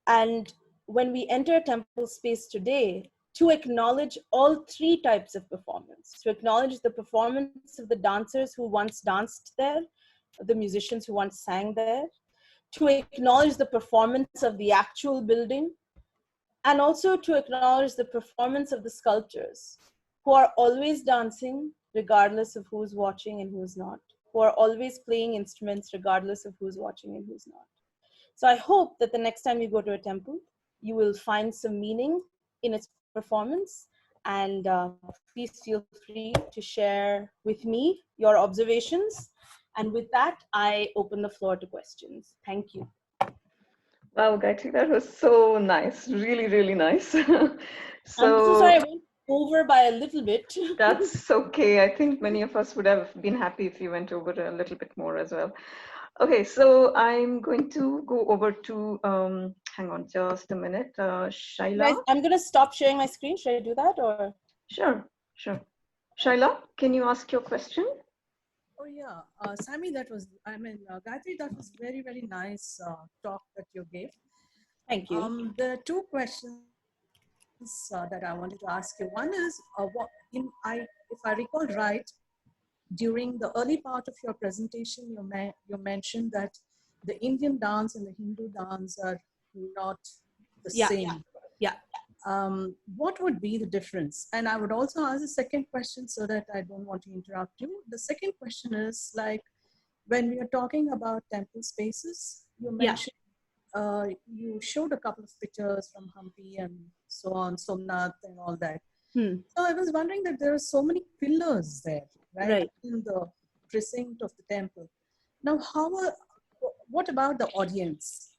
S1: And when we enter temple space today, to acknowledge all three types of performance, to acknowledge the performance of the dancers who once danced there, the musicians who once sang there, to acknowledge the performance of the actual building, and also to acknowledge the performance of the sculptors who are always dancing regardless of who's watching and who's not, who are always playing instruments regardless of who's watching and who's not. So I hope that the next time you go to a temple, you will find some meaning in its performance. And please feel free to share with me your observations. And with that, I open the floor to questions. Thank you.
S2: Wow, Gayatri, that was so nice. Really, really nice.
S1: I'm so sorry I went over by a little bit.
S2: That's okay. I think many of us would have been happy if you went over a little bit more as well. Okay, so I'm going to go over to, hang on just a minute, Shaila.
S1: Guys, I'm going to stop sharing my screen. Should I do that or?
S2: Sure, sure. Shaila, can you ask your question?
S3: Oh yeah, Sammy, Gayatri, that was very, very nice talk that you gave.
S1: Thank you.
S3: There are two questions that I wanted to ask you. One is, if I recall right, during the early part of your presentation, you mentioned that the Indian dance and the Hindu dance are not the same.
S1: Yeah.
S3: What would be the difference? And I would also ask a second question so that I don't want to interrupt you. The second question is, like, when we are talking about temple spaces, you mentioned, you showed a couple of pictures from Hampi and so on, Somnath and all that. So I was wondering that there are so many pillars there, right? In the precinct of the temple. Now, what about the audience?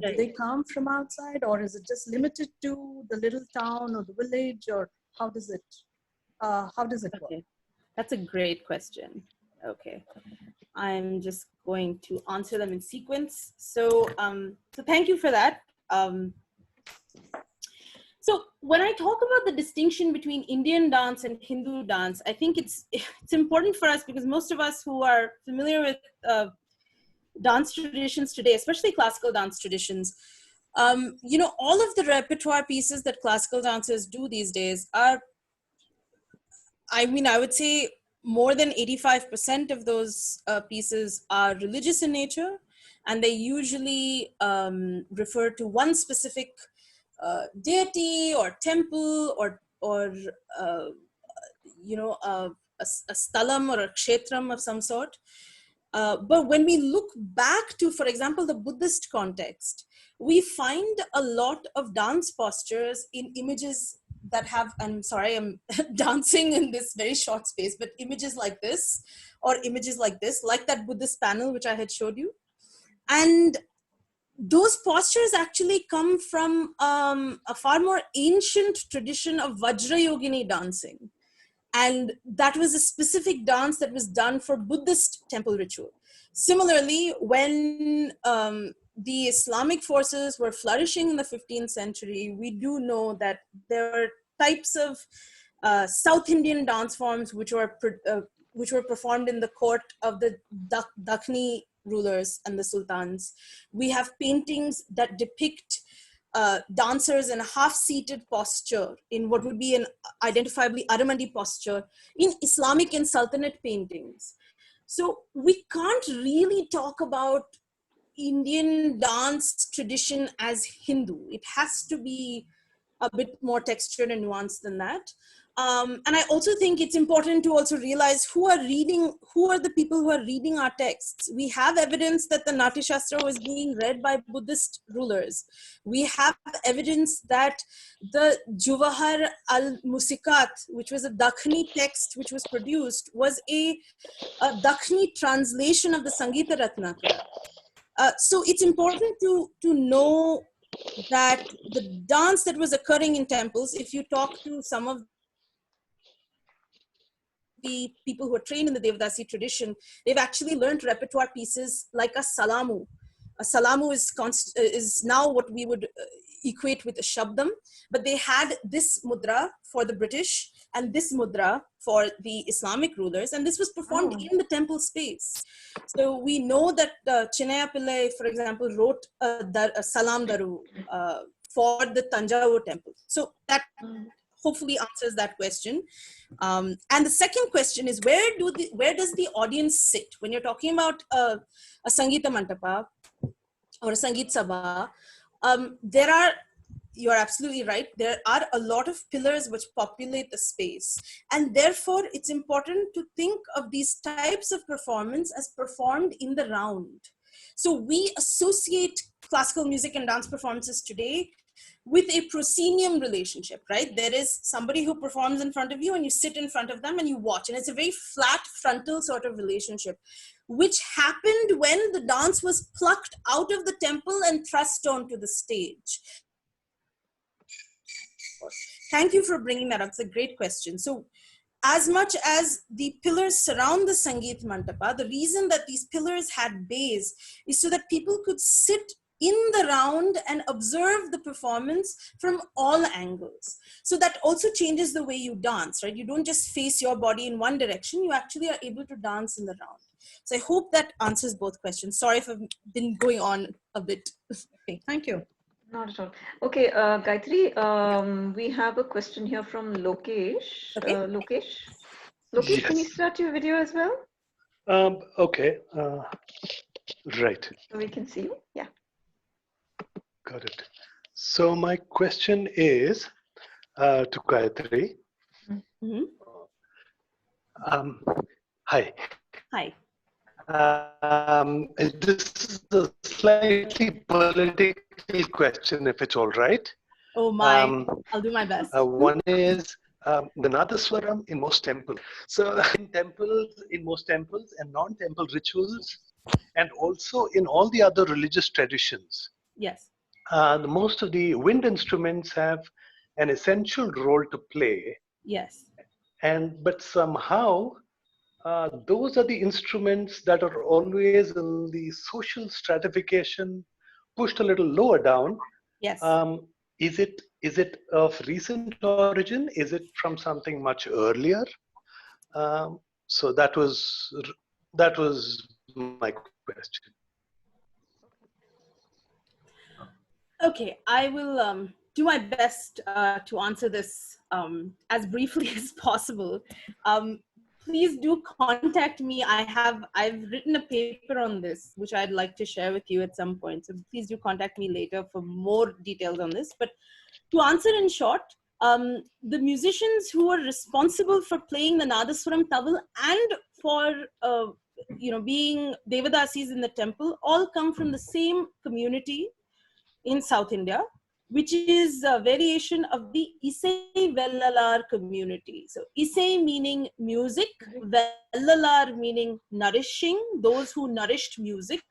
S3: Do they come from outside, or is it just limited to the little town or the village, or how does it work?
S1: That's a great question. Okay, I'm just going to answer them in sequence. So thank you for that. So when I talk about the distinction between Indian dance and Hindu dance, I think it's important for us because most of us who are familiar with dance traditions today, especially classical dance traditions, all of the repertoire pieces that classical dancers do these days are, I would say more than 85% of those pieces are religious in nature, and they usually refer to one specific deity or temple or a stalam or a kshetram of some sort. But when we look back to, for example, the Buddhist context, we find a lot of dance postures in images that have, I'm sorry, I'm dancing in this very short space, but images like this, or images like this, like that Buddhist panel, which I had showed you. And those postures actually come from a far more ancient tradition of Vajrayogini dancing. And that was a specific dance that was done for Buddhist temple ritual. Similarly, when the Islamic forces were flourishing in the 15th century, we do know that there are types of South Indian dance forms which were performed in the court of the Dakhni rulers and the sultans. We have paintings that depict dancers in a half-seated posture, in what would be an identifiably Aramandi posture, in Islamic and Sultanate paintings. So we can't really talk about Indian dance tradition as Hindu. It has to be a bit more textured and nuanced than that. And I also think it's important to also realize who are the people who are reading our texts. We have evidence that the Natya Shastra was being read by Buddhist rulers. We have evidence that the Jawahar al-Musikat, which was a Dakhni text which was produced, was a Dakhni translation of the Sangita Ratnakara. So it's important to know that the dance that was occurring in temples, if you talk to some of the people who are trained in the Devadasi tradition, they've actually learned repertoire pieces like a salamu. A salamu is now what we would equate with a shabdam, but they had this mudra for the British and this mudra for the Islamic rulers, and this was performed in the temple space. So we know that Chinnaya Pillai, for example, wrote a Salam Daru for the Tanjavur temple. So that hopefully answers that question. And the second question is, where does the audience sit? When you're talking about a Sangeeta Mantapa or a Sangeet Sabha, you're absolutely right. There are a lot of pillars which populate the space. And therefore, it's important to think of these types of performance as performed in the round. So we associate classical music and dance performances today with a proscenium relationship, right? There is somebody who performs in front of you and you sit in front of them and you watch. And it's a very flat frontal sort of relationship, which happened when the dance was plucked out of the temple and thrust onto the stage. Thank you for bringing that up. It's a great question. So as much as the pillars surround the Sangeet Mantapa, the reason that these pillars had bays is so that people could sit in the round and observe the performance from all angles. So that also changes the way you dance, right? You don't just face your body in one direction, you actually are able to dance in the round. So I hope that answers both questions. Sorry if I've been going on a bit.
S3: Okay, thank you.
S2: Not at all. Okay, Gayathri, we have a question here from Lokesh.
S1: Okay.
S2: Lokesh,
S4: Yes.
S2: Can you start your video as well?
S4: Okay. Right.
S2: So we can see you. Yeah.
S4: Got it. So my question is to Gayathri.
S1: Mm-hmm.
S4: Hi.
S1: Hi.
S4: This is a slightly political question, if it's all right.
S1: Oh my, I'll do my best.
S4: One is the Nadaswaram in most temples. So in most temples and non-temple rituals, and also in all the other religious traditions.
S1: Yes.
S4: Most of the wind instruments have an essential role to play.
S1: Yes.
S4: But somehow, those are the instruments that are always in the social stratification, pushed a little lower down.
S1: Yes.
S4: Is it of recent origin? Is it from something much earlier? So that was my question.
S1: Okay, I will do my best to answer this as briefly as possible. Please do contact me. I've written a paper on this, which I'd like to share with you at some point. So please do contact me later for more details on this. But to answer in short, the musicians who are responsible for playing the Nadaswaram tabla and for being Devadasis in the temple all come from the same community in South India, which is a variation of the Isai Vellalar community. So Isai meaning music, Vellalar meaning nourishing, those who nourished music.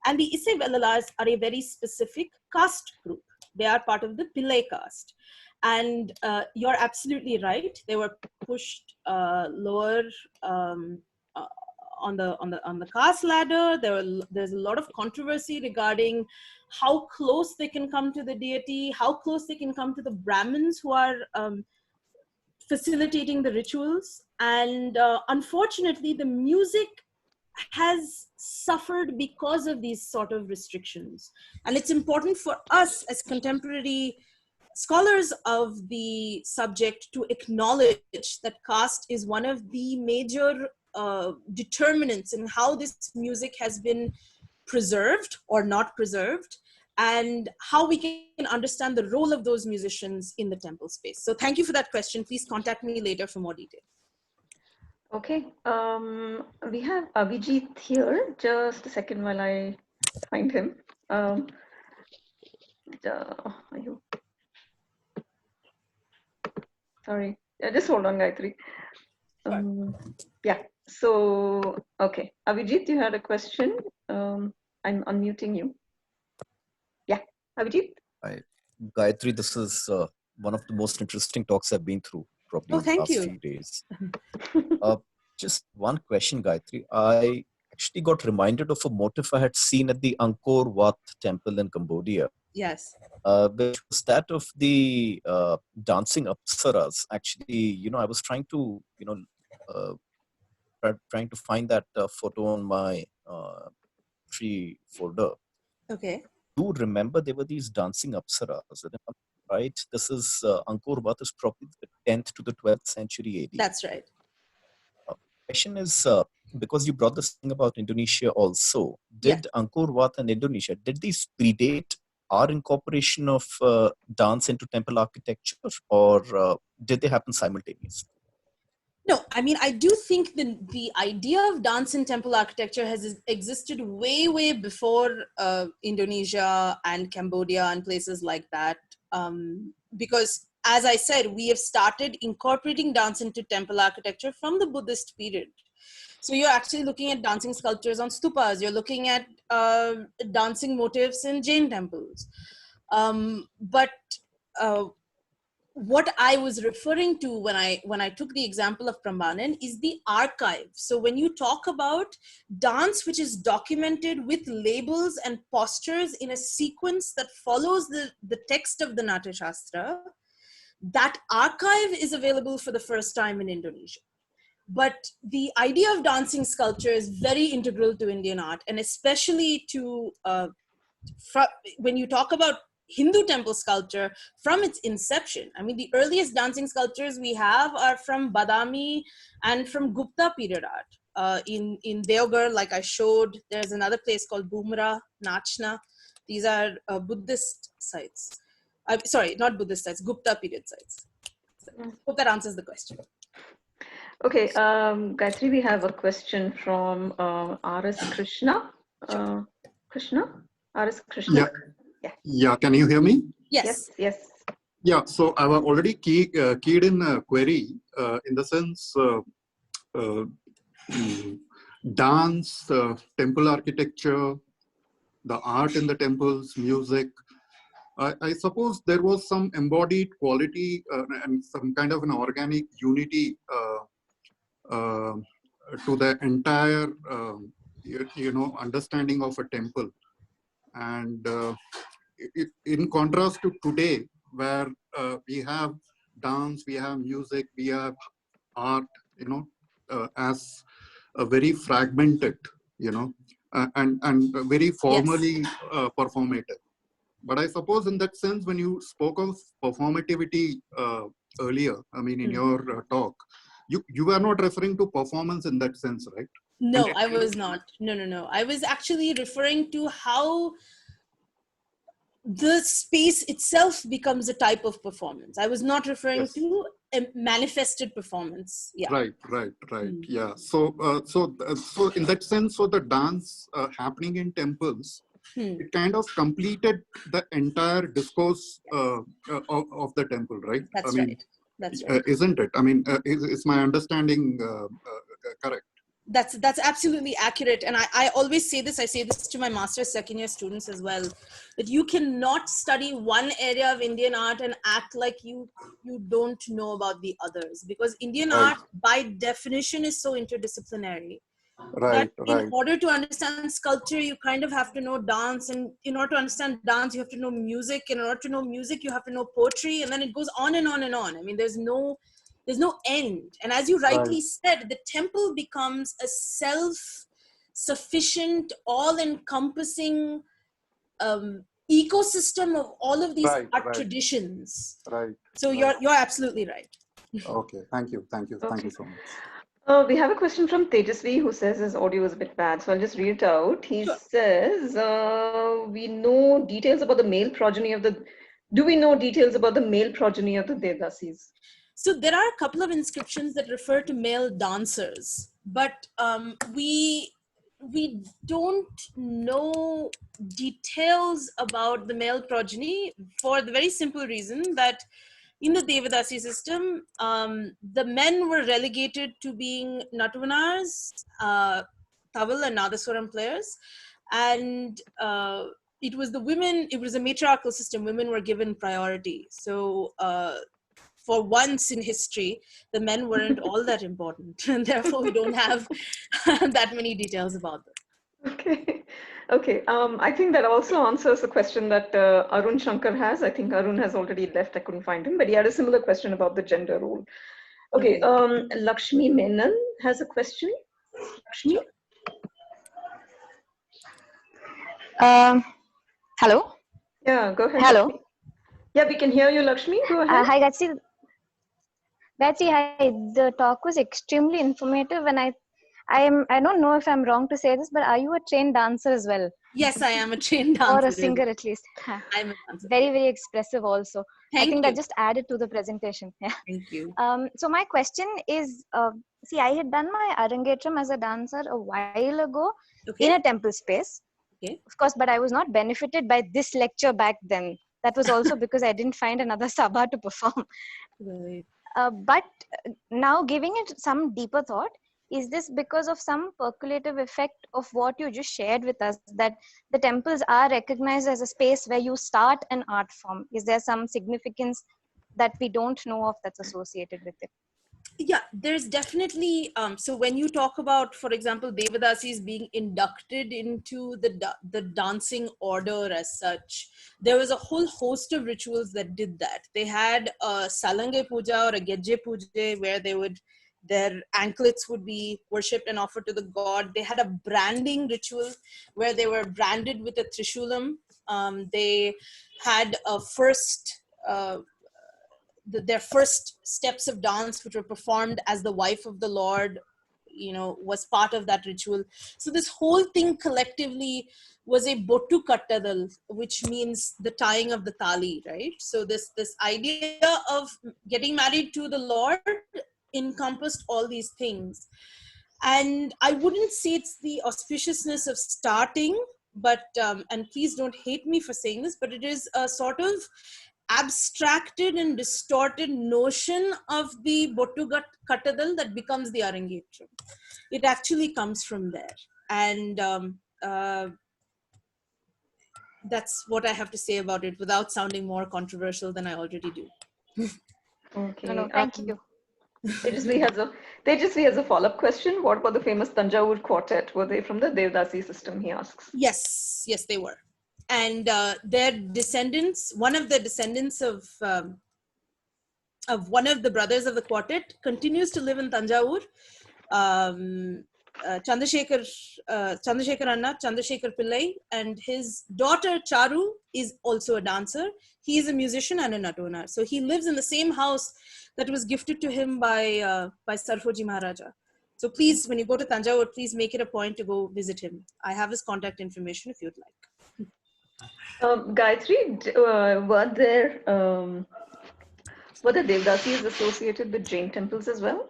S1: And the Isai Vellalars are a very specific caste group. They are part of the Pillai caste. And you're absolutely right. They were pushed lower on the caste ladder. There's a lot of controversy regarding how close they can come to the deity, how close they can come to the Brahmins who are facilitating the rituals. And unfortunately, the music has suffered because of these sort of restrictions. And it's important for us as contemporary scholars of the subject to acknowledge that caste is one of the major determinants in how this music has been preserved or not preserved, and how we can understand the role of those musicians in the temple space. So thank you for that question. Please contact me later for more detail.
S2: Okay, we have Abhijit here. Just a second while I find him. Are you? Sorry, yeah, just hold on, Gayatri. Yeah, so, okay. Abhijit, you had a question. I'm unmuting you. Yeah, Abhijit?
S5: Hi, Gayatri, this is one of the most interesting talks I've been through probably
S1: Oh,
S5: in the
S1: thank
S5: last
S1: you.
S5: few days. Just one question, Gayatri. I actually got reminded of a motif I had seen at the Angkor Wat temple in Cambodia.
S1: Yes.
S5: Which was that of the dancing apsaras. Actually, I was trying to, trying to find that photo on my tree folder.
S1: Okay.
S5: I do remember there were these dancing apsaras. Right? This is Angkor Wat is probably the 10th to the 12th century AD.
S1: That's right.
S5: Question is, because you brought this thing about Indonesia also, did Angkor Wat and Indonesia, did these predate our incorporation of dance into temple architecture, or did they happen simultaneously?
S1: No, I mean, I do think the idea of dance in temple architecture has existed way, way before Indonesia and Cambodia and places like that. Because, as I said, we have started incorporating dance into temple architecture from the Buddhist period. So you're actually looking at dancing sculptures on stupas. You're looking at dancing motifs in Jain temples. But what I was referring to when I took the example of Prambanan is the archive. So when you talk about dance which is documented with labels and postures in a sequence that follows the text of the Natya Shastra, that archive is available for the first time in Indonesia. But the idea of dancing sculpture is very integral to Indian art, and especially to when you talk about Hindu temple sculpture from its inception. I mean, the earliest dancing sculptures we have are from Badami and from Gupta period art. In Deoghar, like I showed, there's another place called Bumra, Nachna. These are Buddhist sites. Sorry, not Buddhist sites, Gupta period sites. So, hope that answers the question.
S2: Okay, Gayatri, we have a question from R.S. Krishna. Krishna? R.S. Krishna?
S6: Yeah, can you hear me?
S1: Yes.
S6: Yeah, so I've already keyed in a query in the sense dance, temple architecture, the art in the temples, music. I suppose there was some embodied quality and some kind of an organic unity to the entire, understanding of a temple. And in contrast to today, where we have dance, we have music, we have art, as a very fragmented, and very formally performative. But I suppose in that sense, when you spoke of performativity earlier, I mean, in your talk, you were not referring to performance in that sense, right?
S1: No, I was not. No. I was actually referring to how the space itself becomes a type of performance. I was not referring to a manifested performance. Yeah.
S6: Right. Yeah. So in that sense, so the dance happening in temples, it kind of completed the entire discourse of the temple, right?
S1: That's right.
S6: Isn't it? I mean, is my understanding correct?
S1: That's absolutely accurate. And I always say this, I say this to my master's second year students as well, that you cannot study one area of Indian art and act like you don't know about the others, because Indian art by definition is so interdisciplinary. That in order to understand sculpture, you kind of have to know dance, and in order to understand dance, you have to know music, and in order to know music, you have to know poetry, and then it goes on and on and on. I mean, there's no end. And as you rightly said, the temple becomes a self-sufficient, all-encompassing ecosystem of all of these art traditions.
S6: Right.
S1: So you're absolutely right.
S6: Okay. Thank you so much.
S2: We have a question from Tejasvi who says his audio is a bit bad, so I'll just read it out. He
S1: Sure.
S2: says, we know details about the male progeny of the, do we know details about the male progeny of the Devdasis?
S1: So there are a couple of inscriptions that refer to male dancers, but we don't know details about the male progeny for the very simple reason that in the Devadasi system, the men were relegated to being Natvanars, Taval and Nadaswaram players, and it was the women, it was a matriarchal system, women were given priority. So for once in history, the men weren't all that important, and therefore we don't have that many details about them.
S2: Okay. Okay. I think that also answers the question that Arun Shankar has. I think Arun has already left. I couldn't find him, but he had a similar question about the gender role. Okay. Lakshmi Menon has a question. Lakshmi?
S7: Hello.
S2: Yeah, go ahead.
S7: Hello.
S2: Lakshmi. Yeah, we can hear you, Lakshmi. Go ahead.
S7: Hi, Gayathri. Gayathri, hi. The talk was extremely informative, and I don't know if I'm wrong to say this, but are you a trained dancer as well?
S1: Yes, I am a trained dancer.
S7: Or a singer at least.
S1: I'm a dancer.
S7: Very, very expressive also.
S1: Thank
S7: I think
S1: you.
S7: that just added to the presentation. Yeah.
S1: Thank you.
S7: So my question is, see, I had done my Arangetram as a dancer a while ago in a temple space.
S1: Okay.
S7: Of course, but I was not benefited by this lecture back then. That was also because I didn't find another sabha to perform.
S1: Right.
S7: But now giving it some deeper thought, is this because of some percolative effect of what you just shared with us, that the temples are recognized as a space where you start an art form? Is there some significance that we don't know of that's associated with it?
S1: Yeah, there's definitely, so when you talk about, for example, Devadasis being inducted into the dancing order as such, there was a whole host of rituals that did that. They had a Salange Puja or a Gejje Puja where their anklets would be worshipped and offered to the god. They had a branding ritual where they were branded with a Trishulam. They had a their first steps of dance, which were performed as the wife of the Lord, was part of that ritual. So this whole thing collectively was a Bottu Kattadal, which means the tying of the tali, right? So this idea of getting married to the Lord encompassed all these things. And I wouldn't say it's the auspiciousness of starting, but, and please don't hate me for saying this, but it is a sort of abstracted and distorted notion of the Bottu Kattadal that becomes the Arangetram. It actually comes from there. And that's what I have to say about it without sounding more controversial than I already do.
S2: Okay.
S7: No, thank you.
S2: Tejasvi has a follow-up question. What about the famous Tanjavur quartet? Were they from the Devdasi system, he asks?
S1: Yes, they were. And their descendants, one of the descendants of one of the brothers of the quartet continues to live in Tanjavur. Chandrasekhar Anna, Chandrasekhar Pillai, and his daughter Charu is also a dancer. He is a musician and a Natonar. So he lives in the same house that was gifted to him by Sarfoji Maharaja. So please, when you go to Tanjavur, please make it a point to go visit him. I have his contact information if you'd like.
S2: Gayathri, were the Devdasis associated with Jain temples as well?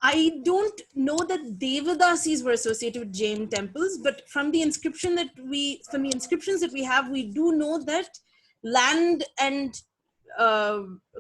S1: I don't know that Devadasis were associated with Jain temples, but from the inscriptions that we have, we do know that land and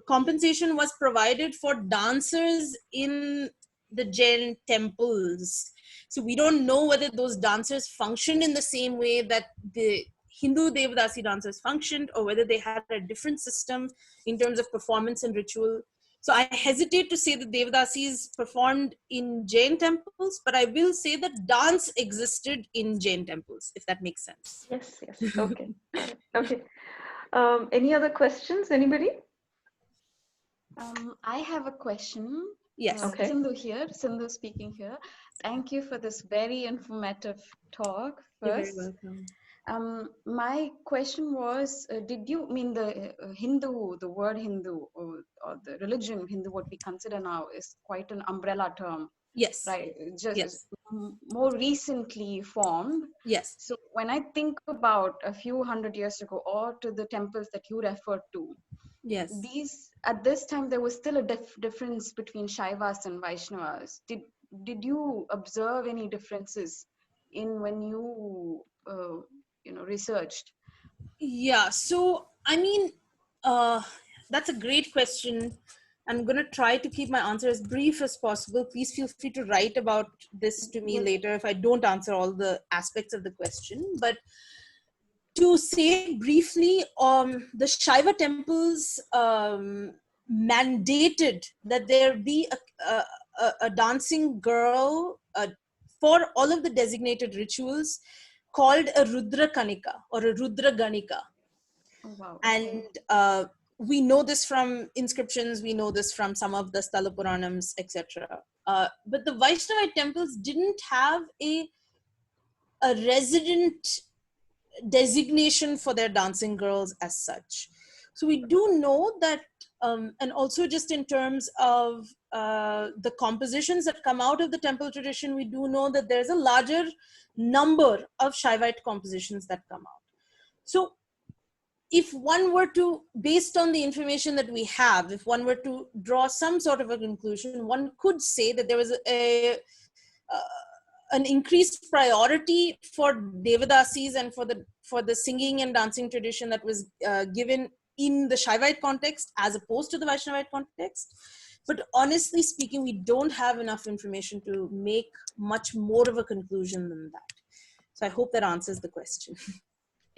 S1: compensation was provided for dancers in the Jain temples. So we don't know whether those dancers functioned in the same way that the Hindu Devadasi dancers functioned, or whether they had a different system in terms of performance and ritual. So I hesitate to say that Devadasis performed in Jain temples, but I will say that dance existed in Jain temples, if that makes sense.
S2: Yes. Okay. Okay. Any other questions? Anybody?
S8: I have a question.
S1: Yes.
S2: Okay.
S8: Sindhu speaking here. Thank you for this very informative talk.
S1: You're
S8: First,
S1: very welcome.
S8: My question was, did you mean the Hindu, the word Hindu, or the religion Hindu, what we consider now, is quite an umbrella term,
S1: Yes.
S8: right? Just
S1: Yes.
S8: more recently formed.
S1: Yes.
S8: So when I think about a few hundred years ago, or to the temples that you referred to,
S1: Yes.
S8: these at this time there was still a difference between Shaivas and Vaishnavas. Did you observe any differences in when you researched?
S1: Yeah. So, I mean, that's a great question. I'm going to try to keep my answer as brief as possible. Please feel free to write about this to me
S8: Yes.
S1: later if I don't answer all the aspects of the question. But to say briefly, the Shaiva temples mandated that there be a dancing girl for all of the designated rituals called a Rudra Kanika or a Rudra Ganika.
S8: Oh, wow.
S1: And we know this from inscriptions, we know this from some of the Sthala Puranams, etc. But the Vaishnavite temples didn't have a resident designation for their dancing girls as such. So we do know that, and also just in terms of the compositions that come out of the temple tradition, we do know that there's a larger number of Shaivite compositions that come out. So if one were to, based on the information that we have, if one were to draw some sort of a conclusion, one could say that there was an increased priority for Devadasis and for the singing and dancing tradition that was given in the Shaivite context as opposed to the Vaishnavite context. But honestly speaking, we don't have enough information to make much more of a conclusion than that. So I hope that answers the question.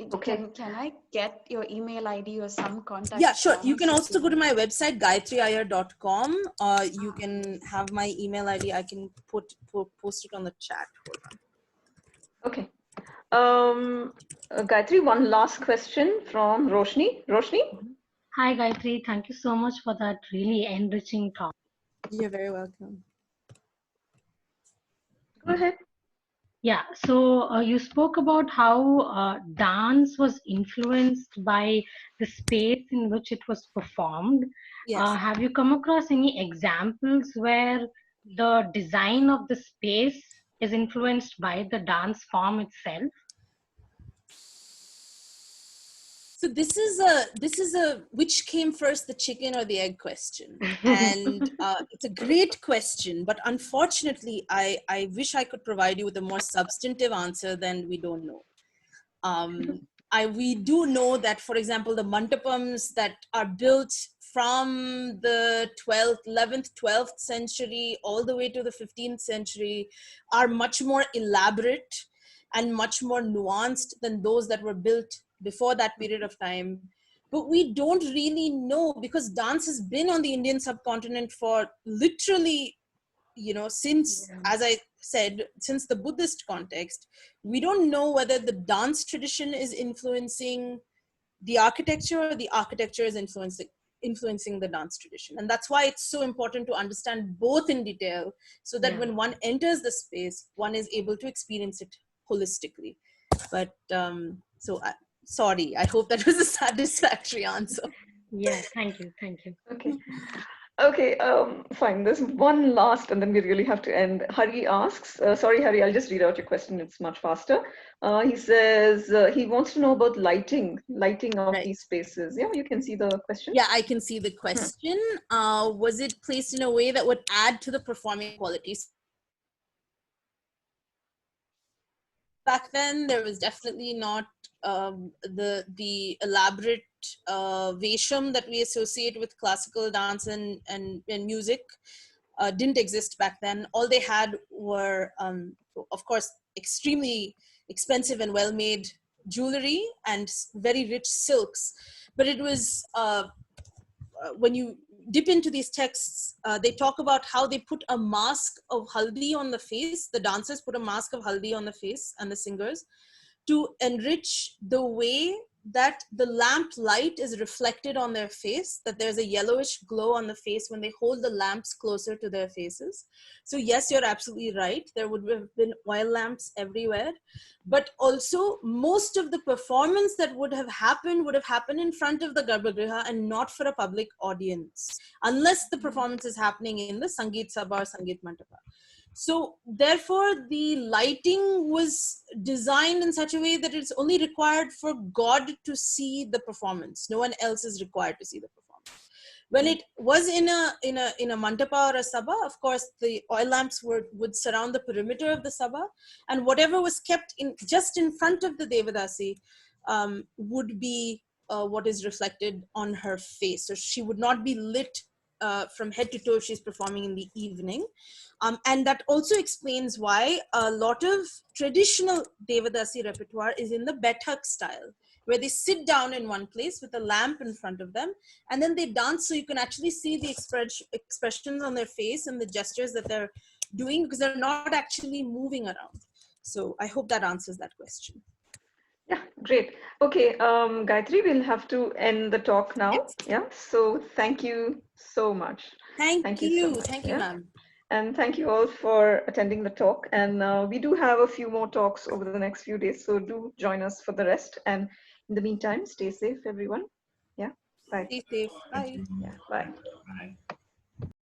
S2: Okay.
S8: Can I get your email ID or some contact?
S1: Yeah, sure. You can also go to my website, GayathriIyer.com. You can have my email ID. I can post it on the chat. Hold on.
S2: Okay. Gayatri, one last question from Roshni. Roshni?
S9: Hi, Gayatri. Thank you so much for that really enriching talk.
S1: You're very welcome.
S2: Go ahead.
S9: Yeah, so you spoke about how dance was influenced by the space in which it was performed.
S1: Yes.
S9: Have you come across any examples where the design of the space is influenced by the dance form itself?
S1: So this is a which came first, the chicken or the egg question, and it's a great question, but unfortunately I wish I could provide you with a more substantive answer than we don't know. We do know that, for example, the mantapams that are built from the 11th, 12th century all the way to the 15th century are much more elaborate and much more nuanced than those that were built before that period of time. But we don't really know, because dance has been on the Indian subcontinent for literally, since, as I said, since the Buddhist context. We don't know whether the dance tradition is influencing the architecture or the architecture is influencing the dance tradition. And that's why it's so important to understand both in detail, so that when one enters the space, one is able to experience it holistically. But sorry, I hope that was a satisfactory answer.
S9: Yeah, thank you.
S2: Okay, fine. There's one last, and then we really have to end. Hari asks, sorry, Hari, I'll just read out your question. It's much faster. He says he wants to know about lighting of these spaces. Yeah, you can see the question.
S1: Yeah, I can see the question. Was it placed in a way that would add to the performing qualities? Back then, there was definitely not the elaborate vesham that we associate with classical dance and music. Didn't exist back then. All they had were, of course, extremely expensive and well-made jewelry and very rich silks. But it was, when you dip into these texts, they talk about how they put a mask of haldi on the face. The dancers put a mask of haldi on the face, and the singers, to enrich the way that the lamp light is reflected on their face, that there's a yellowish glow on the face when they hold the lamps closer to their faces. So yes, you're absolutely right. There would have been oil lamps everywhere, but also most of the performance that would have happened in front of the Garbhagriha and not for a public audience, unless the performance is happening in the Sangeet Sabha or Sangeet Mandapa. So therefore, the lighting was designed in such a way that it's only required for God to see the performance. No one else is required to see the performance. When it was in a mandapa or a sabha, of course, the oil lamps would surround the perimeter of the sabha, and whatever was kept just in front of the Devadasi would be what is reflected on her face. So she would not be lit from head to toe if she's performing in the evening. And that also explains why a lot of traditional Devadasi repertoire is in the Bethak style, where they sit down in one place with a lamp in front of them, and then they dance, so you can actually see the expressions on their face and the gestures that they're doing, because they're not actually moving around. So I hope that answers that question.
S2: Yeah, great. Okay, Gayathri, we'll have to end the talk now.
S1: Yes.
S2: Yeah, so thank you so much.
S1: Thank you.
S2: So much.
S1: Thank you,
S2: Yeah.
S1: ma'am.
S2: And thank you all for attending the talk. And we do have a few more talks over the next few days, so do join us for the rest. And in the meantime, stay safe, everyone. Yeah, bye.
S1: Stay safe. Bye.
S2: Yeah, bye.
S10: Bye.